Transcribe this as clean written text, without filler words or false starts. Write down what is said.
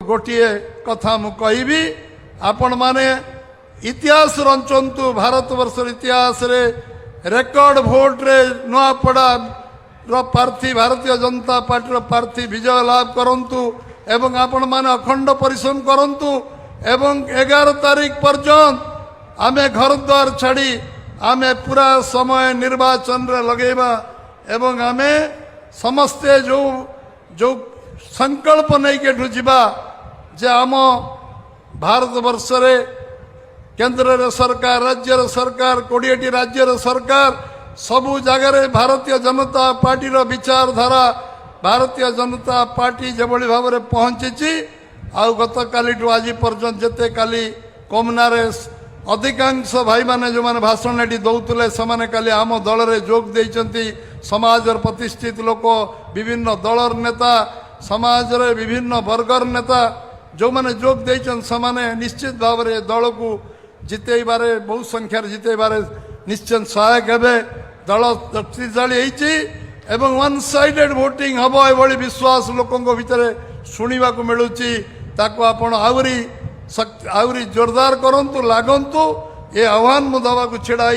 गोटे कथा मु कहिबी आपण माने इतिहास रचंतु भारत वर्ष इतिहास रे रेकर्ड भोट रे नुआपड़ा प्रार्थी भारतीय जनता पार्टी प्रार्थी विजय लाभ करंतु एवं आपण माने अखंड परिश्रम करंतु एवं 11 तारीख पर्यंत आमे घर द्वार छाड़ी आमे पूरा समय निर्वाचन रे लगेबा एवं आमे समस्ते जो जो संकल्प नहीं के ढुजिबा जे आम भारत वर्ष रे केंद्र रे सरकार राज्य रे सरकार 20टी राज्य रे सरकार सबु जगह भारतीय जनता पार्टी रो विचारधारा भारतीय जनता पार्टी जेभली भाव में पहुंची आउ गत काली आज पर्यंत जिते काली कमनारे अधिकांश भाई माने जो माने भाषण एटी दौले से काली आम दल रे जोग देइचंती समाज प्रतिष्ठित लोक विभिन्न दलर नेता समाज रे विभिन्न वर्गर नेता जो माने जोग देइचन समाने निश्चित भाव में दल को जितेबारे बहु संख्यार जितेबारे निश्चय सहायक हेबे दल शक्तिशाली होइछि एवं वन साइडेड वोटिंग हम एभली विश्वास लोकों भितर शुणा मिलूँ ताको आपण आहुरी जोरदार करंतु लागंतु ये आह्वान मु दवा को छिड़ा।